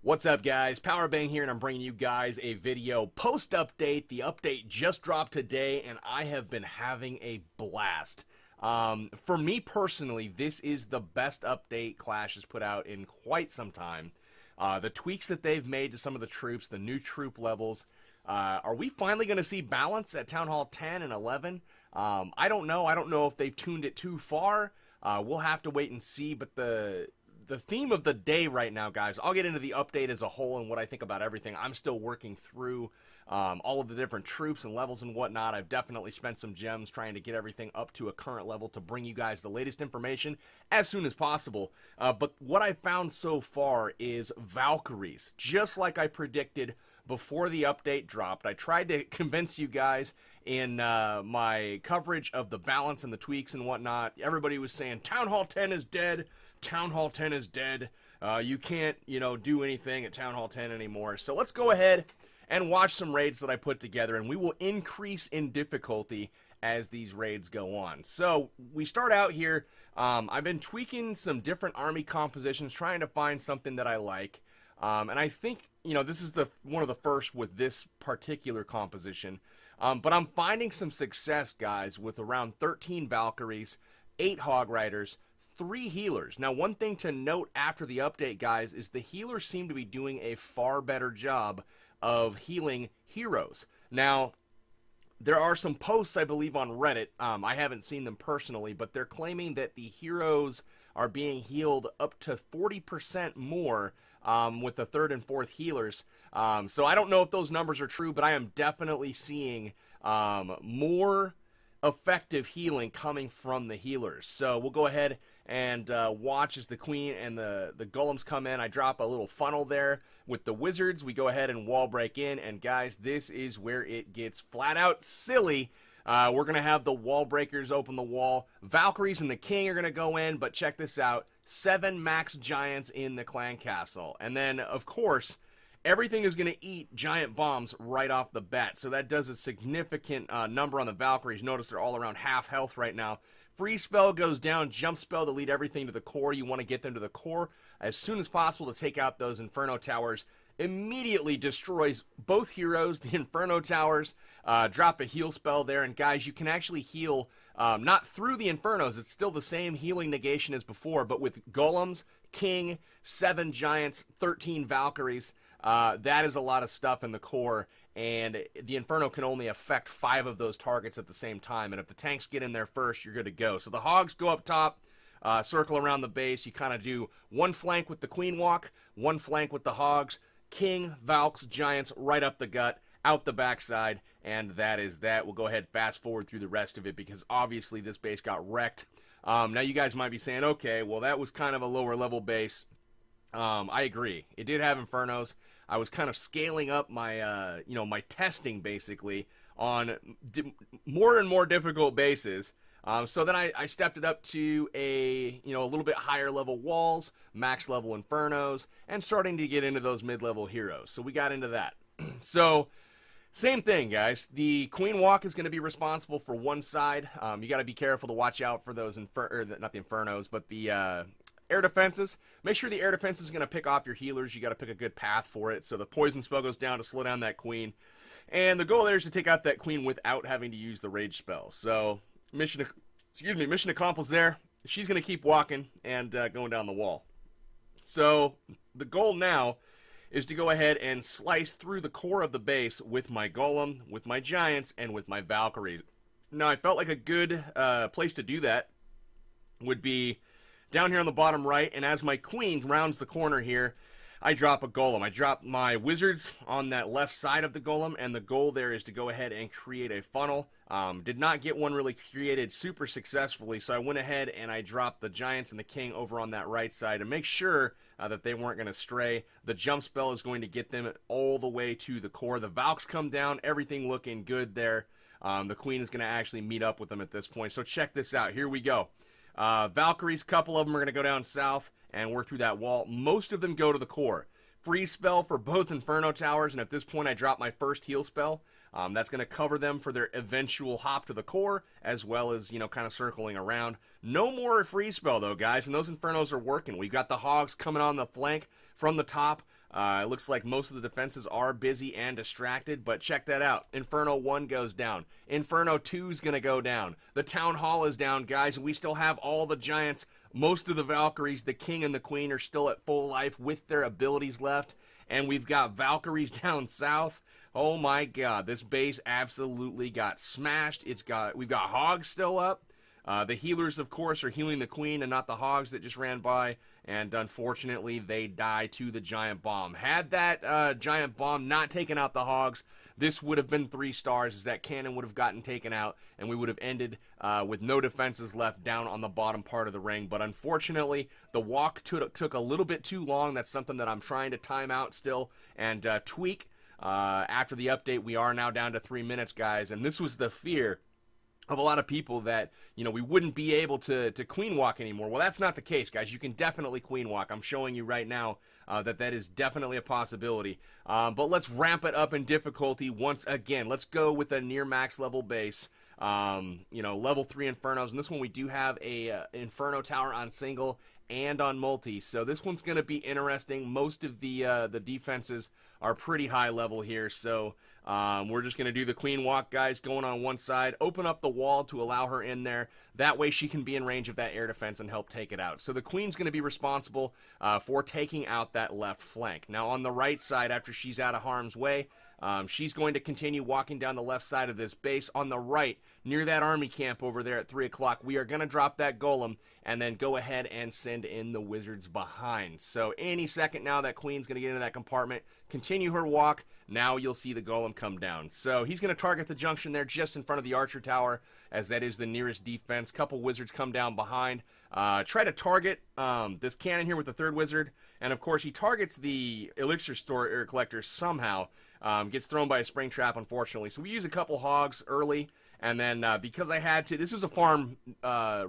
What's up, guys? Powerbang here, and I'm bringing you guys a video post-update. The update just dropped today, and I have been having a blast. For me personally, this is the best update Clash has put out in quite some time. The tweaks that they've made to some of the troops, the new troop levels. Are we finally going to see balance at Town Hall 10 and 11? I don't know. I don't know if they've tuned it too far. We'll have to wait and see, but the theme of the day right now, guys, I'll get into the update as a whole and what I think about everything. I'm still working through all of the different troops and levels and whatnot. I've definitely spent some gems trying to get everything up to a current level to bring you guys the latest information as soon as possible. But what I found so far is Valkyries, just like I predicted before the update dropped. I tried to convince you guys in my coverage of the balance and the tweaks and whatnot. Everybody was saying, Town Hall 10 is dead. Town Hall 10 is dead. You can't, do anything at Town Hall 10 anymore. So let's go ahead and watch some raids that I put together, and we will increase in difficulty as these raids go on. So we start out here. I've been tweaking some different army compositions, trying to find something that I like. And I think, this is one of the first with this particular composition. But I'm finding some success, guys, with around 13 Valkyries, 8 Hog Riders, 3 healers. Now, one thing to note after the update, guys, is the healers seem to be doing a far better job of healing heroes. Now, there are some posts, I believe, on Reddit. I haven't seen them personally, but they're claiming that the heroes are being healed up to 40% more with the 3rd and 4th healers. So I don't know if those numbers are true, but I am definitely seeing more effective healing coming from the healers. So we'll go ahead and watch as the queen and the golems come in. I drop a little funnel there with the wizards. We go ahead and wall break in, and guys, this is where it gets flat out silly. We're gonna have the wall breakers open the wall. Valkyries and the king are gonna go in, but check this out: 7 max giants in the clan castle, and then of course everything is going to eat giant bombs right off the bat. So that does a significant number on the Valkyries. Notice they're all around half health right now. Freeze spell goes down, jump spell to lead everything to the core. You want to get them to the core as soon as possible to take out those Inferno towers. Immediately destroys both heroes, the Inferno towers. Drop a heal spell there, and guys, you can actually heal not through the Infernos. It's still the same healing negation as before, but with golems, king, 7 giants, 13 Valkyries. That is a lot of stuff in the core, and the Inferno can only affect 5 of those targets at the same time, and if the tanks get in there first, you're good to go. So the hogs go up top, circle around the base. You kind of do one flank with the queen walk, one flank with the hogs, king, Valks, giants, right up the gut, out the backside, and that is that. We'll go ahead fast forward through the rest of it, because obviously this base got wrecked. Now you guys might be saying, okay, well that was kind of a lower level base. I agree. It did have Infernos. I was kind of scaling up my, my testing basically on more and more difficult bases. So then I stepped it up to a little bit higher level walls, max level Infernos, and starting to get into those mid-level heroes. So we got into that. So same thing, guys. The Queen Walk is going to be responsible for one side. You got to be careful to watch out for those not the Infernos, but the air defenses. Make sure the air defense is going to pick off your healers. You got to pick a good path for it. So the poison spell goes down to slow down that queen. And the goal there is to take out that queen without having to use the rage spell. So mission accomplished there. She's going to keep walking and going down the wall. So the goal now is to go ahead and slice through the core of the base with my golem, with my giants, and with my Valkyries. Now I felt like a good place to do that would be down here on the bottom right, and as my queen rounds the corner here, I drop a golem. I drop my wizards on that left side of the golem, and the goal there is to go ahead and create a funnel. Did not get one really created super successfully, so I went ahead and I dropped the giants and the king over on that right side to make sure that they weren't going to stray. The jump spell is going to get them all the way to the core. The Valks come down, everything looking good there. The queen is going to actually meet up with them at this point. So check this out. Here we go. Valkyries, couple of them are going to go down south and work through that wall. Most of them go to the core. Freeze spell for both Inferno towers, and at this point I drop my first heal spell. That's going to cover them for their eventual hop to the core, as well as, kind of circling around. No more freeze spell, though, guys, and those Infernos are working. We've got the hogs coming on the flank from the top. It looks like most of the defenses are busy and distracted, but check that out. Inferno 1 goes down. Inferno 2 is going to go down. The Town Hall is down, guys, and we still have all the giants. Most of the Valkyries, the King and the Queen, are still at full life with their abilities left, and we've got Valkyries down south. Oh my god, this base absolutely got smashed. We've got Hogs still up. The healers, of course, are healing the Queen and not the Hogs that just ran by. And unfortunately, they die to the giant bomb. Had that giant bomb not taken out the Hogs, this would have been 3 stars, as that cannon would have gotten taken out, and we would have ended with no defenses left down on the bottom part of the ring. But unfortunately, the walk took a little bit too long. That's something that I'm trying to time out still and tweak. After the update, we are now down to 3 minutes, guys, and this was the fear of a lot of people, that, you know, we wouldn't be able to queen walk anymore. Well, that's not the case, guys. You can definitely queen walk. I'm showing you right now that is definitely a possibility. But let's ramp it up in difficulty once again. Let's go with a near max level base. You know, level 3 Infernos, and this one we do have a Inferno tower on single and on multi, so this one's going to be interesting. Most of the defenses are pretty high level here, so we're just going to do the queen walk, guys, going on one side, open up the wall to allow her in there. That way she can be in range of that air defense and help take it out. So the queen's going to be responsible for taking out that left flank. Now on the right side, after she's out of harm's way, she's going to continue walking down the left side of this base. On the right, near that army camp over there at 3 o'clock, we are going to drop that golem and then go ahead and send in the wizards behind. So any second now, that queen's going to get into that compartment, continue her walk. Now you'll see the golem come down. So he's going to target the junction there just in front of the archer tower, as that is the nearest defense. Couple wizards come down behind. Try to target this cannon here with the 3rd wizard. And of course, he targets the elixir store collector somehow. Gets thrown by a spring trap, unfortunately. So we use a couple Hogs early, and then because I had to, this is a farm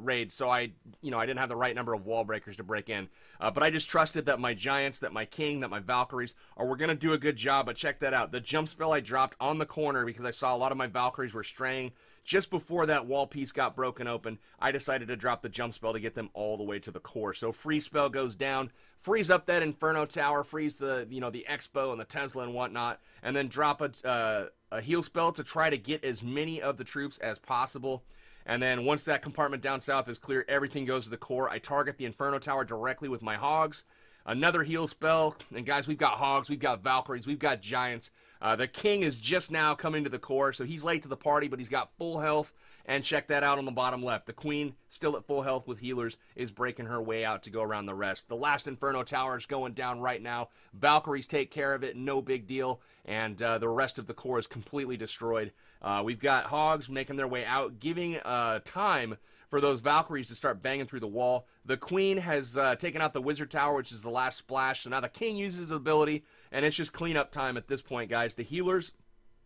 raid, so I didn't have the right number of wall breakers to break in. But I just trusted that my giants, that my king, that my Valkyries were going to do a good job. But check that out. The jump spell I dropped on the corner because I saw a lot of my Valkyries were straying. Just before that wall piece got broken open, I decided to drop the jump spell to get them all the way to the core. So freeze spell goes down, freeze up that Inferno tower, freeze the the Expo and the Tesla and whatnot, and then drop a heal spell to try to get as many of the troops as possible. And then once that compartment down south is clear, everything goes to the core. I target the Inferno tower directly with my Hogs. Another heal spell, and guys, we've got Hogs, we've got Valkyries, we've got Giants. The King is just now coming to the core, so he's late to the party, but he's got full health. And check that out on the bottom left. The Queen, still at full health with healers, is breaking her way out to go around the rest. The last Inferno tower is going down right now. Valkyries take care of it, no big deal. And the rest of the core is completely destroyed. We've got Hogs making their way out, giving time for those Valkyries to start banging through the wall. The Queen has taken out the Wizard Tower, which is the last splash. So now the King uses his ability, and it's just cleanup time at this point, guys. The healers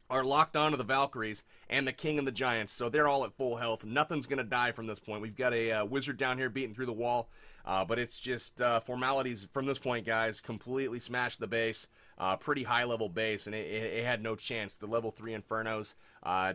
are locked onto the Valkyries and the King and the Giants, so they're all at full health. Nothing's going to die from this point. We've got a Wizard down here beating through the wall, but it's just formalities from this point, guys. Completely smashed the base. Pretty high-level base, and it had no chance. The level 3 Infernos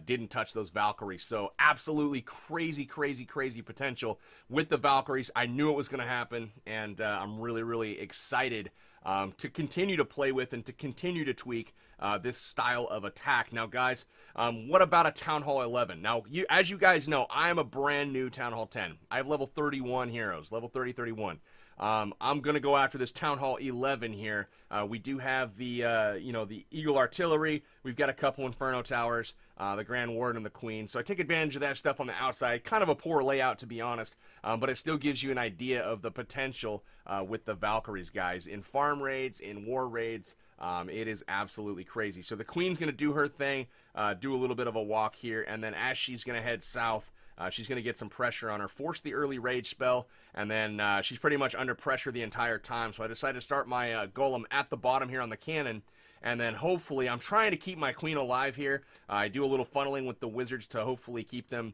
didn't touch those Valkyries, so absolutely crazy, crazy, crazy potential with the Valkyries. I knew it was going to happen, and I'm really, really excited to continue to play with and to continue to tweak this style of attack. Now, guys, what about a Town Hall 11? Now, as you guys know, I am a brand new Town Hall 10. I have level 31 heroes, level 30, 31. I'm going to go after this Town Hall 11 here. We do have the, the Eagle Artillery. We've got a couple Inferno Towers, the Grand Ward and the Queen. So I take advantage of that stuff on the outside. Kind of a poor layout, to be honest, but it still gives you an idea of the potential with the Valkyries, guys. In farm raids, in war raids, it is absolutely crazy. So the Queen's going to do her thing, do a little bit of a walk here, and then as she's going to head south, she's going to get some pressure on her, force the early rage spell, and then she's pretty much under pressure the entire time. So I decided to start my golem at the bottom here on the cannon, and then hopefully, I'm trying to keep my Queen alive here. I do a little funneling with the wizards to hopefully keep them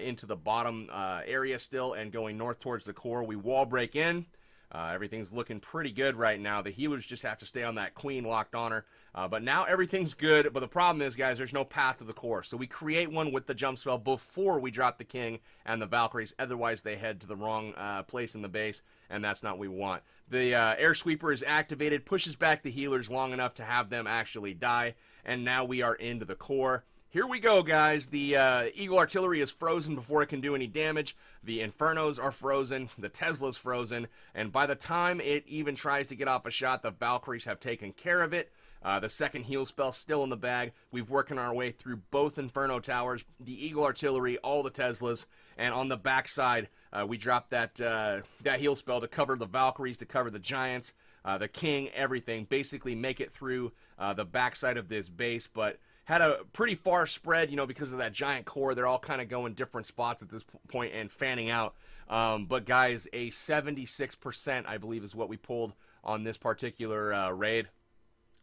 into the bottom area still and going north towards the core. We wall break in. Everything's looking pretty good right now. The healers just have to stay on that queen locked on her. But now everything's good. But the problem is, guys, there's no path to the core. So we create one with the jump spell before we drop the king and the Valkyries. Otherwise, they head to the wrong place in the base, and that's not what we want. The air sweeper is activated, pushes back the healers long enough to have them actually die. And now we are into the core. Here we go, guys. The Eagle Artillery is frozen before it can do any damage. The Infernos are frozen. The Tesla's frozen. And by the time it even tries to get off a shot, the Valkyries have taken care of it. The second heal spell still in the bag. We've working our way through both Inferno towers, the Eagle Artillery, all the Teslas. And on the backside, we dropped that heal spell to cover the Valkyries, to cover the Giants, the King, everything. Basically make it through the backside of this base, but had a pretty far spread, you know, because of that giant core. They're all kind of going different spots at this point and fanning out. But guys, a 76%, I believe, is what we pulled on this particular raid.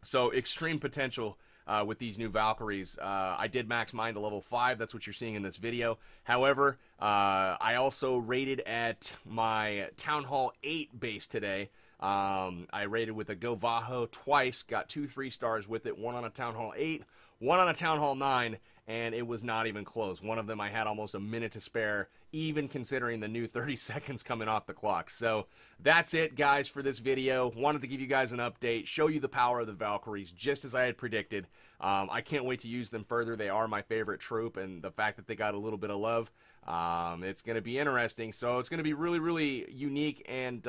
So extreme potential with these new Valkyries. I did max mine to level 5. That's what you're seeing in this video. However, I also raided at my Town Hall 8 base today. I raided with a Govaho twice, got 2 3-stars with it, one on a Town Hall 8, one on a Town Hall 9, and it was not even close. One of them I had almost a minute to spare, even considering the new 30 seconds coming off the clock. So that's it, guys, for this video. Wanted to give you guys an update, show you the power of the Valkyries, just as I had predicted. I can't wait to use them further. They are my favorite troop, and the fact that they got a little bit of love, it's going to be interesting. So it's going to be really, really unique and,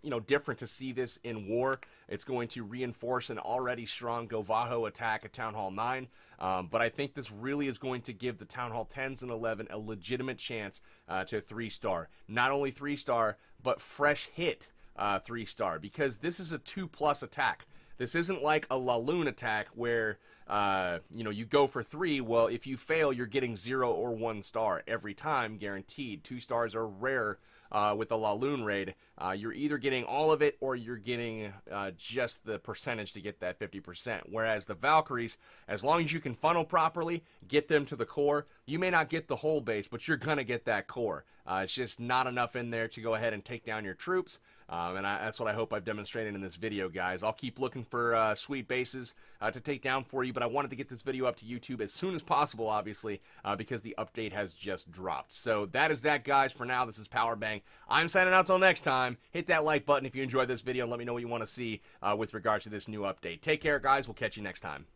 you know, different to see this in war. It's going to reinforce an already strong Govaho attack at Town Hall 9. But I think this really is going to give the Town Hall 10s and 11 a legitimate chance to 3-star. Not only 3-star, but fresh hit 3-star, because this is a 2+ attack. This isn't like a Laloon attack where, you know, you go for 3. Well, if you fail, you're getting 0 or 1 star every time, guaranteed. 2 stars are rare with the Laloon raid. You're either getting all of it or you're getting just the percentage to get that 50%. Whereas the Valkyries, as long as you can funnel properly, get them to the core, you may not get the whole base, but you're going to get that core. It's just not enough in there to go ahead and take down your troops. That's what I hope I've demonstrated in this video, guys. I'll keep looking for sweet bases to take down for you, but I wanted to get this video up to YouTube as soon as possible, obviously, because the update has just dropped. So that is that, guys. For now, this is Powerbang. I'm signing out till next time. Hit that like button if you enjoyed this video and let me know what you want to see with regards to this new update. Take care, guys. We'll catch you next time.